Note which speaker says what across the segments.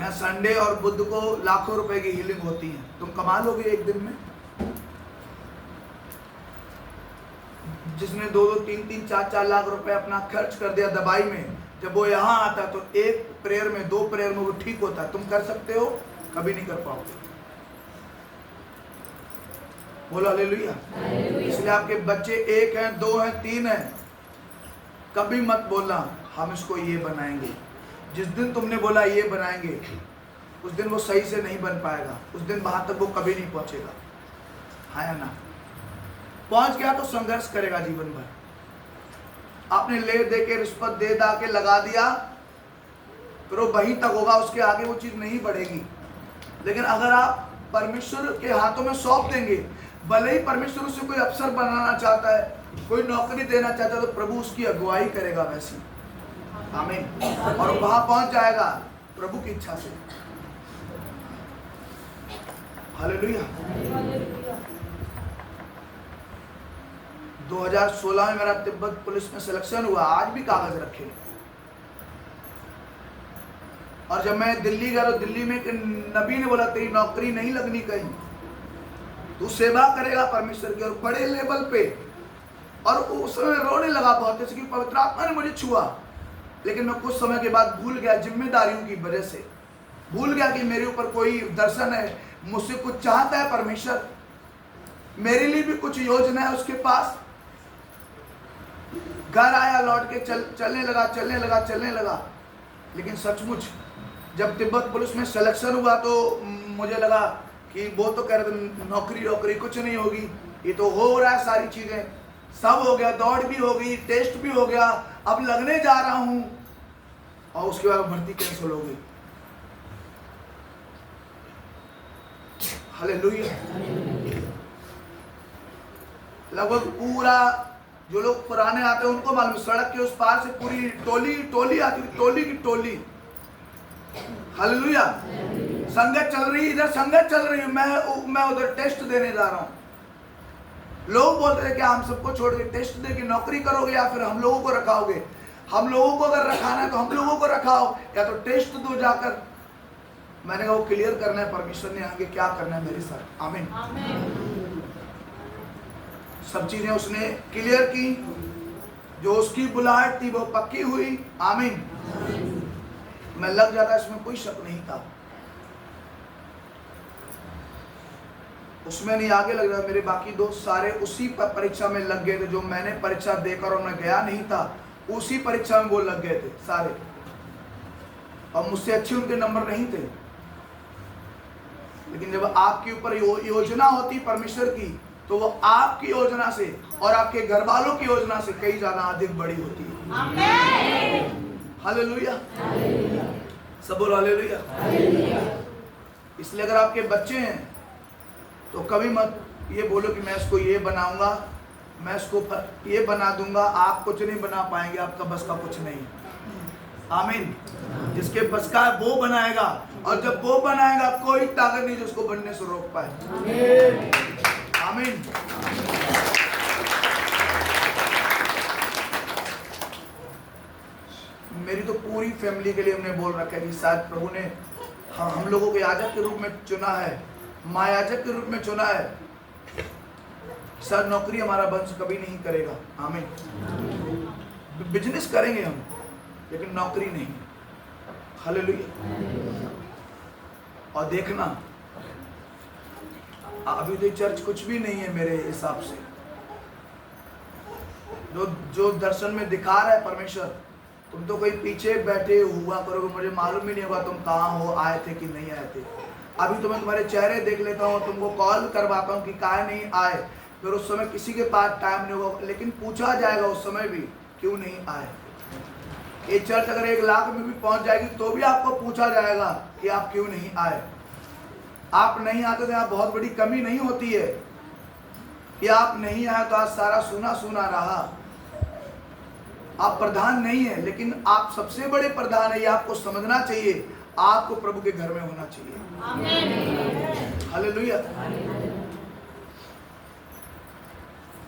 Speaker 1: यहाँ संडे और बुध को लाखों रुपए की हीलिंग होती है। तुम कमा लोगे एक दिन में। जिसने 2-2, 3-3, 4-4 लाख रुपए अपना खर्च कर दिया दवाई में, जब वो यहाँ आता है तो एक प्रेयर में, 2 प्रेयर में वो ठीक होता है। तुम कर सकते हो? कभी नहीं कर पाओगे। बोलो हालेलुया। इसलिए आपके बच्चे 1 हैं, 2 हैं, 3 हैं, कभी मत बोलना हम इसको ये बनाएंगे। जिस दिन तुमने बोला ये बनाएंगे, उस दिन वो सही से नहीं बन पाएगा। उस दिन वहां तक वो कभी नहीं पहुंचेगा। हाँ या ना? पहुंच गया तो संघर्ष करेगा जीवन भर। आपने ले दे के, रिश्वत दे दा के लगा दिया, फिर वो वहीं तक होगा, उसके आगे वो चीज नहीं बढ़ेगी। लेकिन अगर आप परमेश्वर के हाथों में सौंप देंगे, भले ही परमेश्वर उसे कोई अफसर बनाना चाहता है, कोई नौकरी देना चाहता है, तो प्रभु उसकी अगुवाई करेगा वैसी। आमीन। और वहां पहुंच जाएगा प्रभु की इच्छा से। हालेलुया। 2016 में मेरा तिब्बत पुलिस में सिलेक्शन हुआ, आज भी कागज रखे। और जब मैं दिल्ली गया तो दिल्ली में एक नबी ने बोला तेरी नौकरी नहीं लगनी कहीं, तू सेवा करेगा परमेश्वर की, और बड़े लेवल पे। और उस समय रोने लगा बहुत, जैसे कि पवित्र आत्मा ने मुझे छुआ। लेकिन मैं कुछ समय के बाद भूल गया, जिम्मेदारियों की वजह से भूल गया कि मेरे ऊपर कोई दर्शन है, मुझसे कुछ चाहता है परमेश्वर, मेरे लिए भी कुछ योजना है उसके पास। घर आया, लौट के चलने लगा। लेकिन सचमुच जब तिब्बत पुलिस में सिलेक्शन हुआ तो मुझे लगा कि वो तो कह रहे थे नौकरी कुछ नहीं होगी, ये तो हो रहा है, सारी चीजें सब हो गया, दौड़ भी हो गई, टेस्ट भी हो गया, अब लगने जा रहा हूं, और उसके बाद भर्ती कैंसिल हो गई। हालेलुया। लगभग पूरा, जो लोग पुराने आते हैं उनको मालूम, सड़क के उस पार से पूरी टोली आती थी, टोली की टोली। हालेलुया। संगत चल रही, इधर संगत चल रही, मैं उधर टेस्ट देने जा रहा हूं। लोग बोलते थे कि हम सबको छोड़ के टेस्ट दे के नौकरी करोगे, या फिर हम लोगों को रखाओगे। हम लोगों को अगर रखाना है तो हम लोगों को रखाओ, या तो टेस्ट दो जाकर। मैंने कहा वो क्लियर करना है, परमेश्वर ने आगे क्या करना है मेरे साथ। आमीन। सब चीजें उसने क्लियर की, जो उसकी बुलाहट थी वो पक्की हुई। आमीन। मैं लग जाता, इसमें कोई शक नहीं था। उसमें नहीं आगे लग रहा। मेरे बाकी दोस्त सारे उसी परीक्षा में लग गए थे, जो मैंने परीक्षा देकर और मैं गया नहीं था, उसी परीक्षा में वो लग गए थे सारे, और मुझसे अच्छे उनके नंबर नहीं थे। लेकिन जब आपके ऊपर योजना होती परमेश्वर की, तो वो आपकी योजना से और आपके घर वालों की योजना से कई ज्यादा अधिक बड़ी होती है। हालेलुया। सब बोलो हालेलुया। इसलिए अगर आपके बच्चे हैं तो कभी मत ये बोलो कि मैं इसको ये बनाऊंगा, मैं इसको ये बना दूंगा। आप कुछ नहीं बना पाएंगे, आपका बस का कुछ नहीं। आमीन। जिसके बस का है वो बनाएगा, और जब वो बनाएगा कोई ताकत नहीं जो उसको बनने से रोक पाए। आमीन। मेरी तो पूरी फैमिली के लिए हमने बोल रखा है कि शायद प्रभु ने हम लोगों को याजक के रूप में चुना है, महायाजक के रूप में चुना है। शायद नौकरी हमारा वंश कभी नहीं करेगा। आमीन। बिजनेस करेंगे हम, लेकिन नौकरी नहीं। हालेलुया। और देखना, अभी तो चर्च कुछ भी नहीं है मेरे हिसाब से। जो दर्शन में दिखा रहा है परमेश्वर, तुम तो कोई पीछे बैठे हुआ करोगे, मुझे मालूम ही नहीं होगा तुम कहाँ हो, आए थे कि नहीं आए थे। अभी तो मैं तुम्हारे चेहरे देख लेता हूँ, तुमको कॉल करवाता हूँ कि काहे नहीं आए, फिर उस समय किसी के पास टाइम नहीं होगा, लेकिन पूछा जाएगा उस समय भी क्यों नहीं आए। ये चर्च अगर 1 लाख में भी पहुंच जाएगी तो भी आपको पूछा जाएगा कि आप क्यों नहीं आए। आप नहीं आते तो यहाँ बहुत बड़ी कमी नहीं होती है कि आप नहीं आए तो आज सारा सुना सुना रहा। आप प्रधान नहीं है, लेकिन आप सबसे बड़े प्रधान है, ये आपको समझना चाहिए। आपको प्रभु के घर में होना चाहिए। हालेलुया।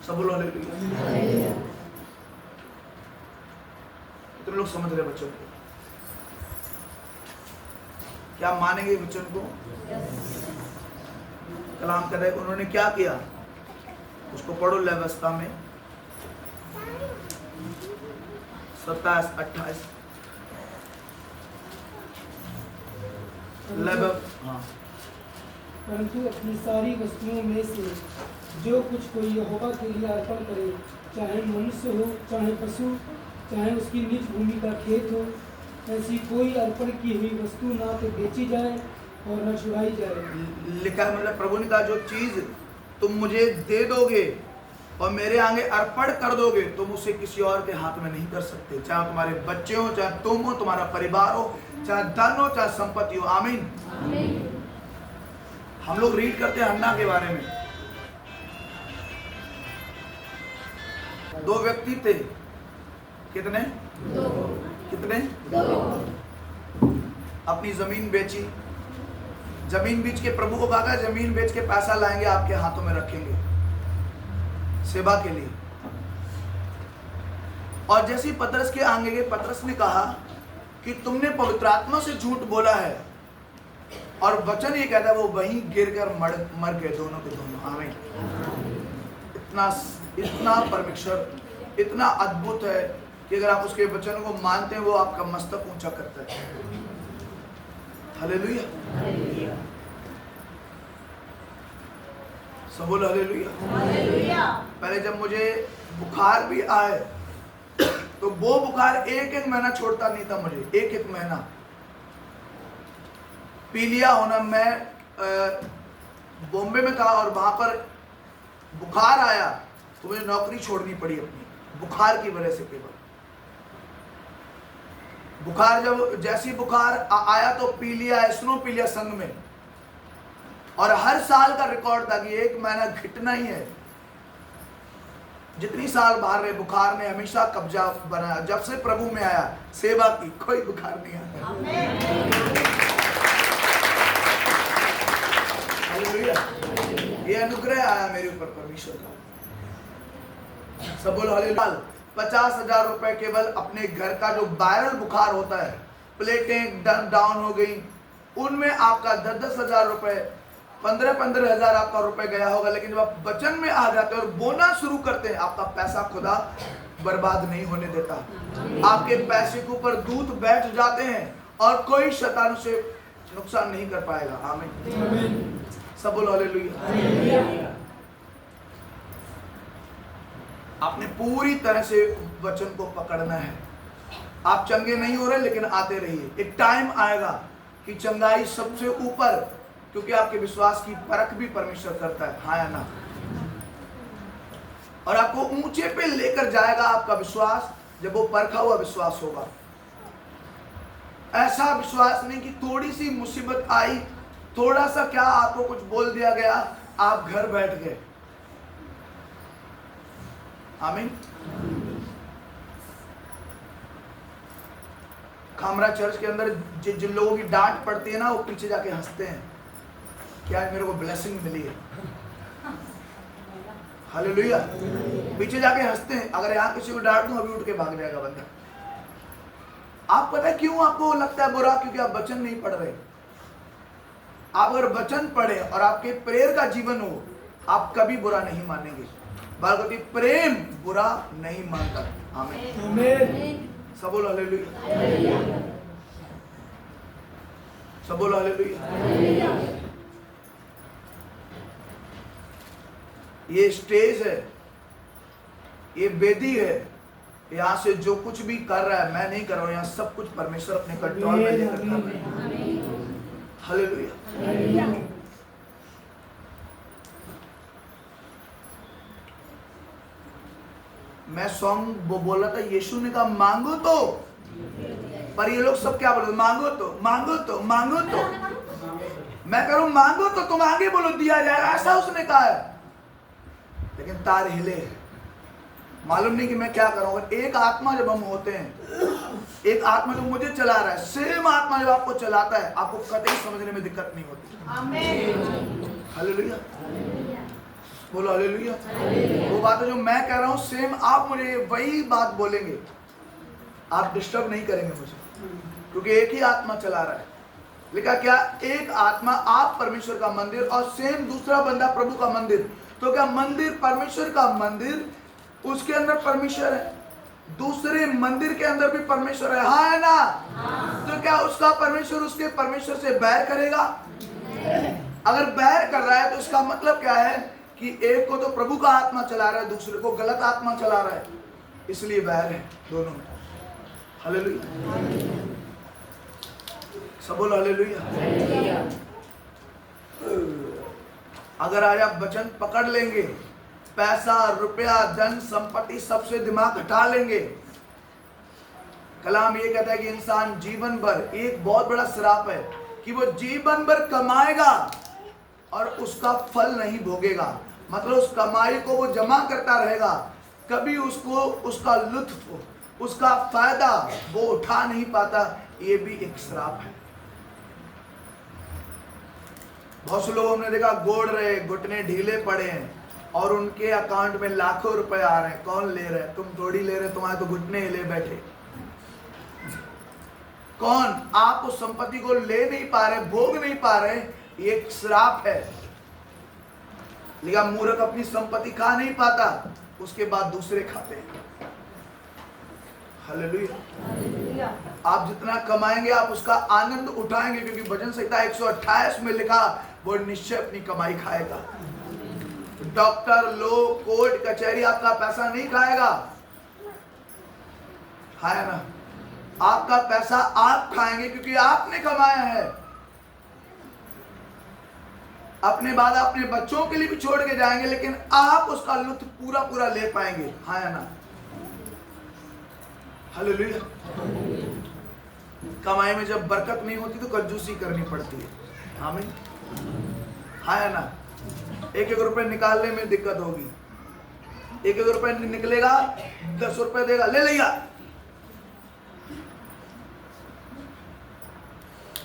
Speaker 1: सब बोलो हालेलुया। कितने लोग समझ रहे बच्चों को? क्या मानेंगे वचन को? कलाम कर रहे उन्होंने क्या किया, उसको पढ़ो व्यवस्था में 27-28 हाँ।
Speaker 2: परंतु अपनी सारी वस्तुओं में से जो कुछ कोई यहोवा के लिए अर्पण करे, चाहे मनुष्य हो, चाहे पशु, चाहे उसकी निज भूमि का खेत हो, ऐसी कोई अर्पण की हुई वस्तु ना तो बेची जाए और न छुड़ाई जाए।
Speaker 1: लिखा है, मतलब प्रभु ने कहा जो चीज तुम मुझे दे दोगे और मेरे आगे अर्पण कर दोगे, तुम उसे किसी और के हाथ में नहीं कर सकते, चाहे तुम्हारे बच्चे हो, चाहे तुम हो, तुम्हारा परिवार हो, चाहे धन हो, चाहे संपत्ति हो। आमीन। हम लोग रीड करते हैं हन्ना के बारे में। 2 व्यक्ति थे, कितने? 2। कितने? 2। अपनी जमीन बेची, जमीन बेच के प्रभु को कहा जमीन बेच के पैसा लाएंगे, आपके हाथों में रखेंगे सेवा के लिए। और जैसे ही पतरस के आगे गए, पतरस ने कहा कि तुमने पवित्र आत्मा से झूठ बोला है, और वचन ये कहता है वो वहीं गिरकर मर गए दोनों के दोनों। आमीन। इतना परमेश्वर इतना अद्भुत है कि अगर आप उसके वचन को मानते हैं, वो आपका मस्तक ऊंचा करता है। हालेलुया। सब बोलो हालेलुया। पहले जब मुझे बुखार भी आए तो वो बुखार एक महीना छोड़ता नहीं था मुझे, एक महीना पीलिया होना। मैं बॉम्बे में था और वहां पर बुखार आया तो मुझे नौकरी छोड़नी पड़ी अपनी, बुखार की वजह से। केवल बुखार, जब जैसी बुखार आया तो पीलिया, स्नो पीलिया संघ में, और हर साल का रिकॉर्ड था कि 1 महीना घिटना ही है। जितनी साल बाहर रहे, बुखार ने हमेशा कब्जा बनाया। जब से प्रभु में आया, सेवा की, कोई बुखार नहीं आता। हालेलुया। ये अनुग्रह आया मेरे ऊपर परमेश्वर का। सब बोलो हालेलुया। 50,000 रुपए केवल अपने घर का जो वायरल बुखार होता है, प्लेटें डाउन हो गई, उनमें आपका 10,000 रुपए, 15,000 आपका रुपए गया होगा। लेकिन जब आप वचन में आ जाते हैं और बोना शुरू करते हैं, आपका पैसा खुदा बर्बाद नहीं होने देता। आपके पैसे के ऊपर दूत बैठ जाते हैं और कोई शैतान उसे नुकसान नहीं कर पाएगा। आमीन। सब बोलो हालेलुया। आपने पूरी तरह से वचन को पकड़ना है। आप चंगे नहीं हो रहे, लेकिन आते रहिए। एक टाइम आएगा कि चंगाई सबसे ऊपर, क्योंकि आपके विश्वास की परख भी परमेश्वर करता है, हाँ या ना। और आपको ऊंचे पे लेकर जाएगा आपका विश्वास, जब वो परखा हुआ विश्वास होगा। ऐसा विश्वास नहीं कि थोड़ी सी मुसीबत आई, थोड़ा सा क्या आपको कुछ बोल दिया गया, आप घर बैठ गए। आमीन। खामरा चर्च के अंदर जिन लोगों की डांट पड़ती है ना, वो पीछे जाके हंसते हैं, क्या मेरे को ब्लेसिंग मिली है। हालेलुया। पीछे जाके हंसते हैं। अगर यहाँ किसी को डांट दूं, अभी उठ के भाग जाएगा बंदा। आप पता है क्यों आपको लगता है बुरा? क्योंकि आप वचन नहीं पढ़ रहे। आप अगर वचन पढ़े और आपके प्रेयर का जीवन हो, आप कभी बुरा नहीं मानेंगे। बालकती प्रेम बुरा नहीं मानता। आमीन। सब बोलो हालेलुया। सब बोलो हालेलुया। ये स्टेज है, ये वेदी है। यहाँ से जो कुछ भी कर रहा है, मैं नहीं कर रहा हूँ। यहाँ सब कुछ परमेश्वर अपने कंट्रोल में लेकर कर रहा है। हालेलुया। मैं सॉन्ग बोल रहा था, यीशु ने कहा मांगो तो, पर ये लोग सब क्या बोल रहे? मांगो तो, मांगो तो, मांगो तो। मैं कह रहा हूं मांगो तो तुम आगे बोलो, दिया जाएगा, ऐसा उसने कहा है। लेकिन तार हिले, मालूम नहीं कि मैं क्या करूंगा। एक आत्मा जब हम होते हैं, एक आत्मा जो मुझे चला रहा है, सेम आत्मा जब आपको चलाता है, आपको कतई समझने में दिक्कत नहीं होती। आमीन। हालेलुया। बोलो हालेलुया। वो बात है जो मैं कह रहा हूँ, सेम आप मुझे वही बात बोलेंगे, आप डिस्टर्ब नहीं करेंगे मुझे, क्योंकि एक ही आत्मा चला रहा है। लिखा क्या? एक आत्मा, आप परमेश्वर का मंदिर, और सेम दूसरा बंदा प्रभु का मंदिर। तो क्या मंदिर परमेश्वर का मंदिर, उसके अंदर परमेश्वर है, दूसरे मंदिर के अंदर भी परमेश्वर है, हाँ है ना? तो क्या उसका परमेश्वर उसके परमेश्वर से बैर करेगा? अगर बैर कर रहा है तो इसका मतलब क्या है कि एक को तो प्रभु का आत्मा चला रहा है, दूसरे को गलत आत्मा चला रहा है, इसलिए बैर है दोनों में। हालेलुया, सब बोलो हालेलुया। अगर आज आप वचन पकड़ लेंगे, पैसा, रुपया, धन, संपत्ति, सबसे दिमाग हटा लेंगे। कलाम ये कहता है कि इंसान जीवन भर, एक बहुत बड़ा श्राप है कि वो जीवन भर कमाएगा और उसका फल नहीं भोगेगा। मतलब उस कमाई को वो जमा करता रहेगा, कभी उसको उसका लुत्फ, उसका फायदा वो उठा नहीं पाता। ये भी एक श्राप है। बहुत से लोगों ने देखा गोड़ रहे, घुटने ढीले पड़े हैं और उनके अकाउंट में लाखों रुपए आ रहे हैं। कौन ले रहे? तुम थोड़ी ले रहे, तुम्हारे तो घुटने हिले बैठे। कौन? आप उस संपत्ति को ले नहीं पा रहे, भोग नहीं पा रहे, ये एक श्राप है। लेकिन मूर्ख अपनी संपत्ति खा नहीं पाता, उसके बाद दूसरे खाते हैं। हालेलुया। आप जितना कमाएंगे आप उसका आनंद उठाएंगे, क्योंकि भजन संहिता 128 में लिखा, वो निश्चय अपनी कमाई खाएगा। डॉक्टर, लोग, कोर्ट कचहरी आपका पैसा नहीं खाएगा, है ना? आपका पैसा आप खाएंगे, क्योंकि आपने कमाया है। अपने बाद अपने बच्चों के लिए भी छोड़ के जाएंगे, लेकिन आप उसका लुत्फ पूरा पूरा ले पाएंगे, है ना? हालेलुया। कमाई में जब बरकत नहीं होती तो कंजूसी करनी पड़ती है, आमीन, है ना? एक एक रुपए निकालने में दिक्कत होगी। एक एक रुपए निकलेगा, 10 रुपए देगा, ले लिया।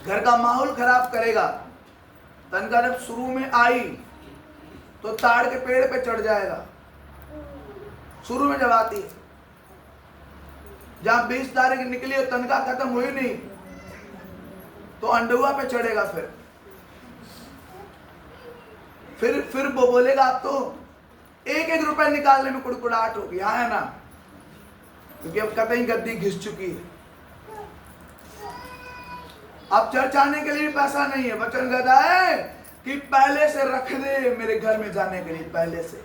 Speaker 1: घर का माहौल खराब करेगा। तनख्वाह जब शुरू में आई तो ताड़ के पेड़ पे चढ़ जाएगा। शुरू में जब आती है, जब 20 तारीख निकली और तनख्वाह खत्म हुई नहीं तो अंडुआ पे चढ़ेगा। फिर वो बोलेगा अब तो एक एक रुपए निकालने में कुड़कुड़ाहट होगी, है ना? क्योंकि अब कतई गद्दी घिस चुकी है। अब चर्च आने के लिए भी पैसा नहीं है। वचन कहता है कि पहले से रख दे मेरे घर में जाने के लिए, पहले से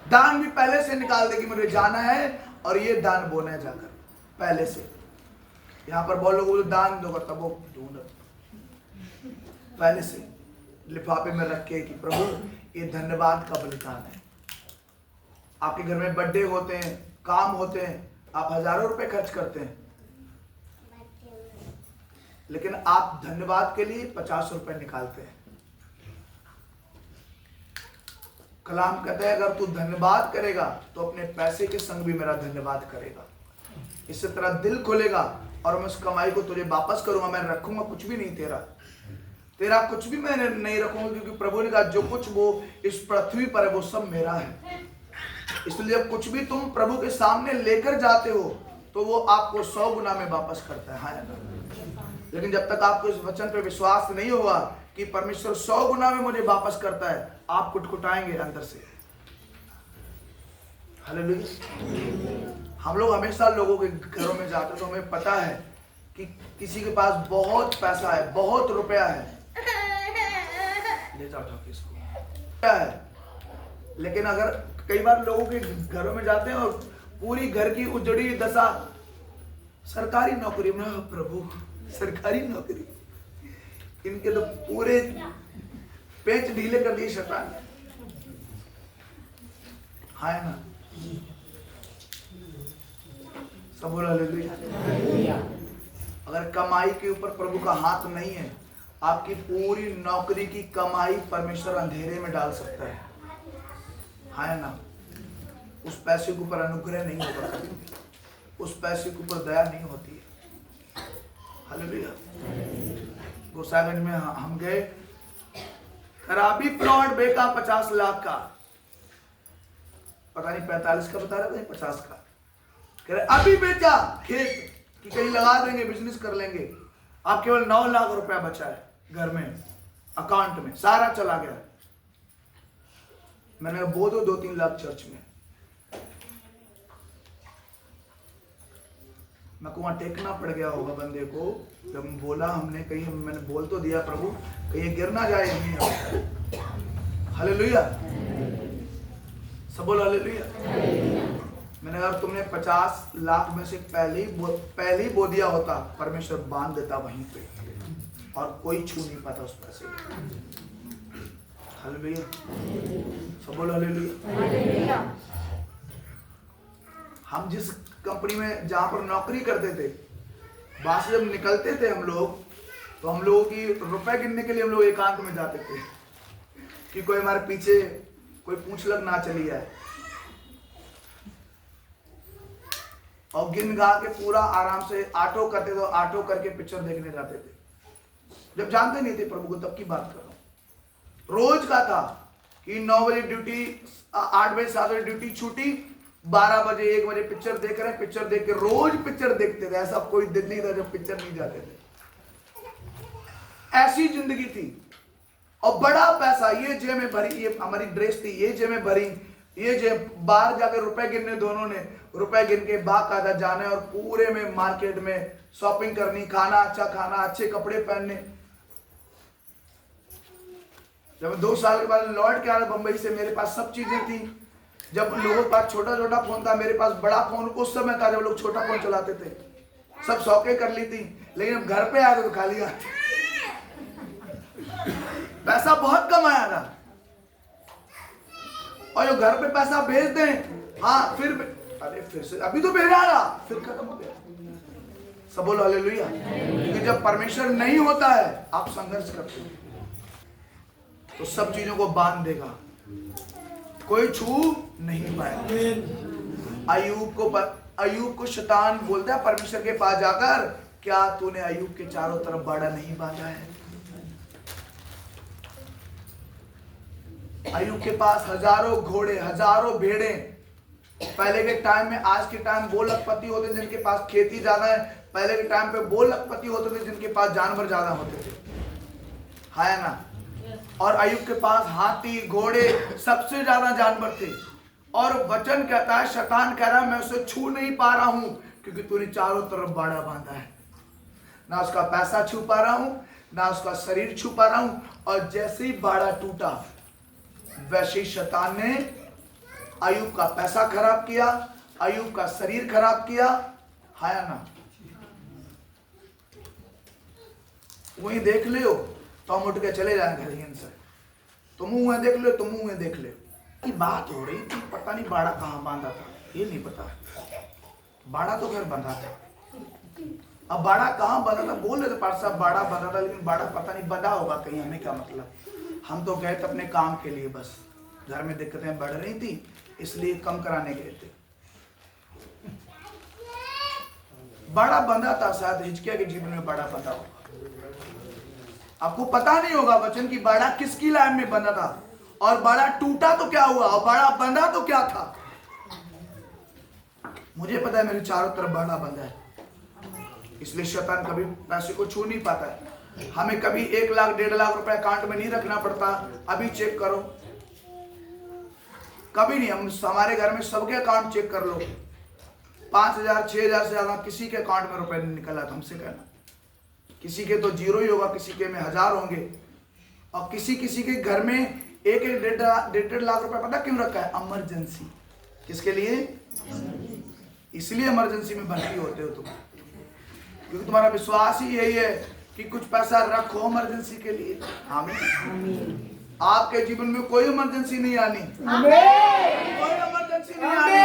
Speaker 1: दान भी पहले से निकाल दे कि मुझे जाना है और ये दान बोना है जाकर, पहले से। यहां पर बहुत लोग दान दो, तब वो ढूंढ पहले से लिफाफे में रख के कि प्रभु ये धन्यवाद का बलिदान है। आपके घर में बर्थडे होते हैं, काम होते हैं, आप हजारों रुपए खर्च करते हैं, लेकिन आप धन्यवाद के लिए 50 रुपए निकालते हैं। कलाम कहता है अगर तू धन्यवाद करेगा तो अपने पैसे के संग भी मेरा धन्यवाद करेगा। इससे तेरा दिल खुलेगा और मैं उस कमाई को तुझे वापस करूंगा। मैं रखूंगा कुछ भी नहीं तेरा कुछ भी मैं नहीं रखूंगा, क्योंकि प्रभु ने कहा जो कुछ वो इस पृथ्वी पर है वो सब मेरा है। इसलिए जब कुछ भी तुम प्रभु के सामने लेकर जाते हो तो वो आपको 100 गुना में वापस करता है ना? लेकिन जब तक आपको इस वचन पे विश्वास नहीं होगा कि परमेश्वर 100 गुना में मुझे वापस करता है, आप कुटकुटाएंगे अंदर से। हालेलुया। हम लोग हमेशा लोगों के घरों में जाते हैं तो हमें पता है कि किसी के पास बहुत पैसा है, बहुत रुपया है, ले जाओ इसको, क्या है। लेकिन अगर कई बार लोगों के घरों में जाते हैं और पूरी घर की उजड़ी दशा, सरकारी नौकरी में, प्रभु सरकारी नौकरी, इनके तो पूरे पेच ढीले कर दिए शैतान, है ना? सब बोलो हालेलुया। अगर कमाई के ऊपर प्रभु का हाथ नहीं है, आपकी पूरी नौकरी की कमाई परमेश्वर अंधेरे में डाल सकता है ना? उस पैसे के ऊपर अनुग्रह नहीं होगा, उस पैसे के ऊपर दया नहीं होती है। हालेलुया। गोसागंज में हम गए, खराबी प्लॉट बेचा 50 लाख का, पता नहीं 45 का बता रहा था, 50 का कह रहे, अभी बेचा खेत कि कहीं लगा देंगे, बिजनेस कर लेंगे। अब केवल 9 लाख रुपया बचा है घर में, अकाउंट में, सारा चला गया। मैंने कहा वो 2-3 लाख चर्च में। मैं को वहां टेकना पड़ गया होगा बंदे को, जब बोला हमने, कहीं मैंने बोल तो दिया प्रभु कहीं गिर ना जाए नहीं। हालेलुया, सब बोलो हालेलुया। मैंने कहा तुमने 50 लाख में से पहले ही बो दिया होता, परमेश्वर बांध देता वहीं पे और कोई छू नहीं पाता उस पैसे। हालेलुया, सब बोलो हालेलुया। हम जिस कंपनी में जहां पर नौकरी करते थे, वहां से जब निकलते थे हम लोग, तो हम लोगों की रुपए गिनने के लिए हम लोग एकांत में जाते थे कि कोई हमारे पीछे कोई पूंछ लग ना चली जाए, और गिन गा के पूरा आराम से ऑटो करते थे, ऑटो करके पिक्चर देखने जाते थे, जब जानते नहीं थे प्रभु को, तब की बात कर रहा हूं। रोज का था कि 9 बजे ड्यूटी, 8 बजे 7 बजे ड्यूटी छूटी, 12 बजे 1 बजे पिक्चर देख रहे हैं, पिक्चर देख के रोज पिक्चर देखते थे। ऐसा कोई दिन नहीं था जब पिक्चर नहीं जाते थे। ऐसी जिंदगी थी, और बड़ा पैसा ये जेब में भरी, ये हमारी ड्रेस थी, ये जेब में भरी, ये जेब बाहर जाकर रुपए गिनने, दोनों ने रुपए गिन के बाकायदा जाने और पूरे में मार्केट में शॉपिंग करनी, खाना अच्छा खाना, अच्छे कपड़े पहनने। जब 2 साल के बाद लौट के आया बंबई से, मेरे पास सब चीजें थी। जब लोगों के पास छोटा छोटा फोन था, मेरे पास बड़ा फोन उस समय था जब लोग छोटा फोन चलाते थे, सब शौकें कर ली थी। लेकिन घर पे आया तो खाली आते, पैसा बहुत कम आया था। और जो घर पे पैसा भेज दें, हाँ फिर से अभी तो भेजा था, फिर खत्म हो गया। सब बोलो हालेलुया। क्योंकि जब परमेश्वर नहीं होता है, आप संघर्ष करते हो तो सब चीजों को बांध देगा, कोई छू नहीं पाएगा। अय्यूब को शैतान बोलता है परमेश्वर के पास जाकर, क्या तूने अय्यूब के चारों तरफ बाड़ा नहीं बांधा है? अय्यूब के पास हजारों घोड़े, हजारों भेड़े। पहले के टाइम में, आज के टाइम वो लखपति होते जिनके पास खेती ज्यादा है, पहले के टाइम पे वो लखपति होते थे जिनके पास जानवर ज्यादा होते थे, है ना। और अय्यूब के पास हाथी, घोड़े, सबसे ज्यादा जानवर थे। और वचन कहता है, शैतान कह रहा है मैं उसे छू नहीं पा रहा हूं क्योंकि तूने चारों तरफ बाड़ा बांधा है। ना उसका पैसा छू पा रहा हूं, ना उसका शरीर छू पा रहा हूं। और जैसे ही बाड़ा टूटा, वैसे ही शैतान ने अय्यूब का पैसा खराब किया, अय्यूब का शरीर खराब किया, है ना। वही देख लियो तो हम उठ के चले जाएंगे घर से, तुम मुंह देख लो, तुम मुंह देख ले की बात हो रही थी। पता नहीं बाड़ा कहाँ बांधा था, ये नहीं पता। बाड़ा तो घर बंधा था, अब बाड़ा कहाँ बंधा था बोल रहे थे पास साहब, बाड़ा बंधा था, लेकिन बाड़ा पता नहीं बंधा होगा कहीं, हमें क्या मतलब। हम तो गए थे अपने काम के लिए, बस घर में दिक्कतें बढ़ रही थी इसलिए कम कराने गए थे। बाड़ा बंधा था, शायद हिचकिया के जीवन में बाड़ा बंधा होगा। आपको पता नहीं होगा वचन की बाड़ा किसकी लाइन में बंधा था, और बाड़ा टूटा तो क्या हुआ, और बाड़ा बंधा तो क्या था। मुझे पता है मेरे चारों तरफ बाड़ा बंधा है, इसलिए शैतान कभी पैसे को छू नहीं पाता है। हमें कभी 1 लाख 1.5 लाख रुपए अकाउंट में नहीं रखना पड़ता, अभी चेक करो, कभी नहीं। हम हमारे घर में सबके अकाउंट चेक कर लो, 5,000 6,000 से ज्यादा किसी के अकाउंट में रुपए नहीं निकला तो हमसे कहना। किसी के तो 0 ही होगा, किसी के में 1000 होंगे, और किसी के घर में 1-1.5 लाख रुपए पता क्यों रखा है? इमरजेंसी। किसके लिए? इसलिए इमरजेंसी में भर्ती होते हो तुम, क्योंकि तुम्हारा विश्वास ही यही है कि कुछ पैसा रखो इमरजेंसी के लिए। आमीन। आपके जीवन में कोई इमरजेंसी नहीं आनी, कोई इमरजेंसी नहीं आनी।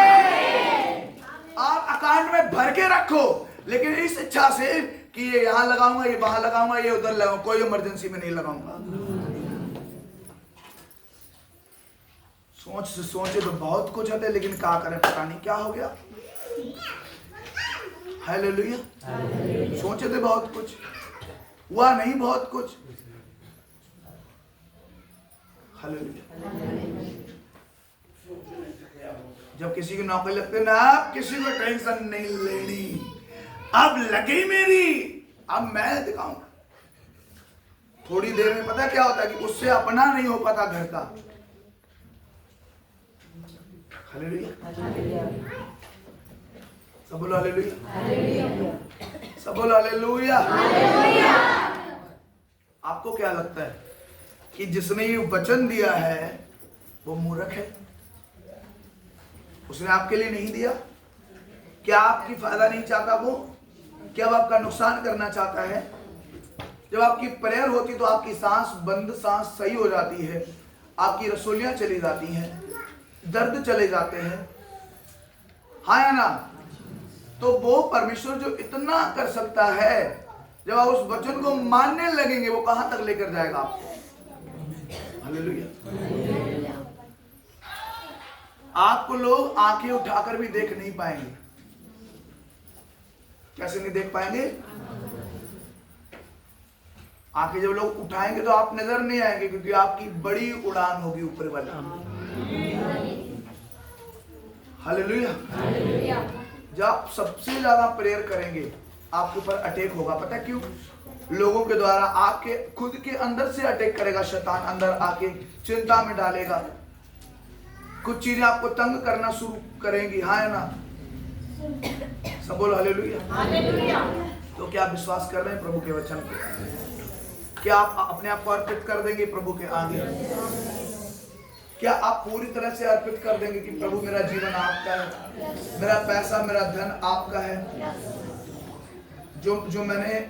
Speaker 1: आप अकाउंट में भर के रखो, लेकिन इस इच्छा से कि ये यहां लगाऊंगा, ये वहां लगाऊंगा, ये उधर लगाऊंगा, कोई इमरजेंसी में नहीं लगाऊंगा। सोचे तो बहुत कुछ होते, लेकिन क्या करें, पता नहीं क्या हो गया। हालेलुया। सोचे थे बहुत कुछ, हुआ नहीं बहुत कुछ। हालेलुया। जब किसी की नौकरी लगती है ना, आप किसी को टेंशन नहीं लेनी, अब लगी मेरी अब मैं दिखाऊंगा। थोड़ी देर में पता क्या होता है कि उससे अपना नहीं हो पाता घर का। हालेलुया, सब बोलो हालेलुया, सब बोलो हालेलुया। आपको क्या लगता है कि जिसने ये वचन दिया है वो मूर्ख है? उसने आपके लिए नहीं दिया? क्या आपकी फायदा नहीं चाहता वो? क्या वो आपका नुकसान करना चाहता है? जब आपकी प्रेयर होती तो आपकी सांस बंद सांस सही हो जाती है, आपकी रसोलियां चली जाती हैं, दर्द चले जाते हैं, हाँ या ना? तो वो परमेश्वर जो इतना कर सकता है, जब आप उस वचन को मानने लगेंगे वो कहां तक लेकर जाएगा आपको। हालेलुया। आपको लोग आंखें उठाकर भी देख नहीं पाएंगे। कैसे नहीं देख पाएंगे? आंखें जब लोग उठाएंगे तो आप नजर नहीं आएंगे, क्योंकि आपकी बड़ी उड़ान होगी ऊपर वाली। हालेलुया। जब आप सबसे ज्यादा प्रेयर करेंगे आपके ऊपर अटैक होगा। पता है क्यों? लोगों के द्वारा, आपके खुद के अंदर से अटैक करेगा शैतान, अंदर आके चिंता में डालेगा, कुछ चीजें आपको तंग करना शुरू करेंगी, हाँ या ना? सब बोलो हालेलुया। तो क्या आप विश्वास कर रहे हैं प्रभु के वचन पे? क्या आप अपने आप को अर्पित कर देंगे प्रभु के आगे? क्या आप पूरी तरह से अर्पित कर देंगे कि प्रभु मेरा जीवन आपका है, मेरा पैसा मेरा धन आपका है, जो मैंने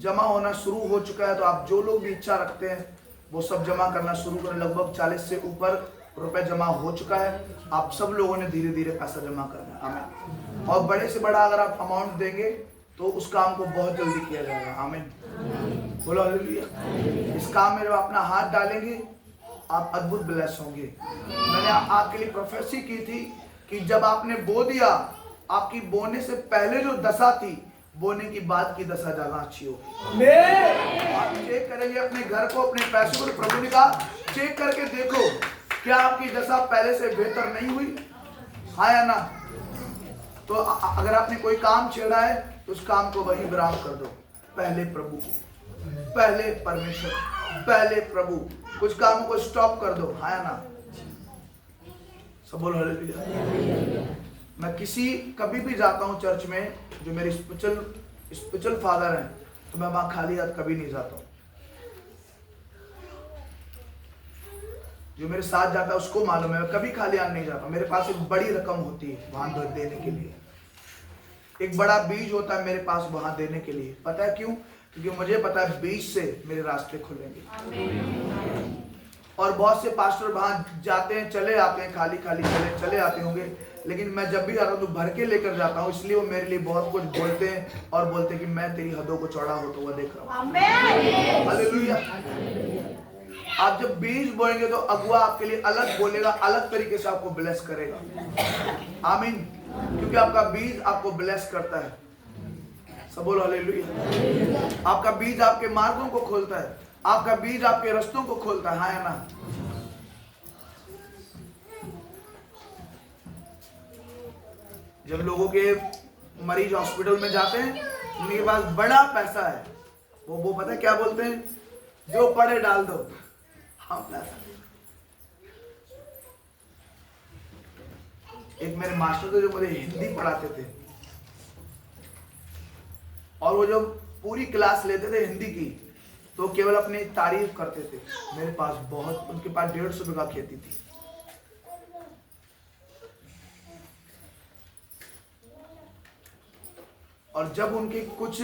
Speaker 1: जमा होना शुरू हो चुका है, तो आप जो लोग भी इच्छा रखते हैं वो सब जमा करना शुरू करें। लगभग 40 से ऊपर रुपए जमा हो चुका है। आप सब लोगों ने धीरे धीरे पैसा जमा करना है। आमीन। और बड़े से बड़ा अगर आप अमाउंट देंगे तो उस काम को बहुत जल्दी किया जाएगा। आमीन, बोलो हालेलुया। इस काम में जब अपना हाथ डालेंगे आप अद्भुत ब्लेस होंगे। मैंने आपके लिए प्रोफेसी की थी कि जब आपने बो दिया, आपकी बोने से पहले जो दशा थी, बोने की बाद की दशा ज्यादा अच्छी होगी। आप चेक करेंगे अपने घर को, अपने पैसों को। प्रभु ने कहा चेक करके देखो क्या आपकी दशा पहले से बेहतर नहीं हुई, हाँ या ना? तो अगर आपने कोई काम छेड़ा है तो उस काम को वहीं विराम कर दो। पहले प्रभु को, पहले परमेश्वर, पहले प्रभु। कुछ कामों को स्टॉप कर दो, हाँ या ना? सब बोलो हालेलुया। मैं कभी भी जाता हूँ चर्च में, जो मेरे स्पिरिचुअल फादर हैं, तो मैं वहां खाली हाथ कभी नहीं जाता हूँ। जो मेरे साथ जाता है उसको मालूम है, मैं कभी खाली हाथ नहीं जाता। मेरे पास एक बड़ी रकम होती है वहां देने के लिए, एक बड़ा बीज होता है मेरे पास वहां देने के लिए। पता है क्यों? क्योंकि मुझे पता है बीज से मेरे रास्ते खुलेंगे। और बहुत से पास्टर वहां जाते हैं, चले आते हैं, खाली खाली चले आते होंगे, लेकिन मैं जब भी आता हूँ तो भर के लेकर जाता हूँ। इसलिए वो मेरे लिए बहुत कुछ बोलते हैं और बोलते हैं कि मैं तेरी हदों को चौड़ा होता हुआ देख रहा हूँ। हालेलुया। आप जब बीज बोएंगे तो अगुआ आपके लिए अलग बोलेगा, अलग तरीके से आपको ब्लेस करेगा। आमीन। क्योंकि आपका बीज आपको ब्लेस करता है। सब बोलो हालेलुया। आपका बीज आपके मार्गों को खोलता है, आपका बीज आपके रास्तों को खोलता है, हाँ या ना? जब लोगों के मरीज हॉस्पिटल में जाते हैं, उनके पास बड़ा पैसा है, वो पता है क्या बोलते हैं? जो पड़े डाल दो। हाँ, एक मेरे मास्टर थे जो मुझे हिंदी पढ़ाते थे, और वो जब पूरी क्लास लेते थे हिंदी की तो केवल अपनी तारीफ करते थे। मेरे पास बहुत, उनके पास 150 बीघा खेती थी। और जब उनके कुछ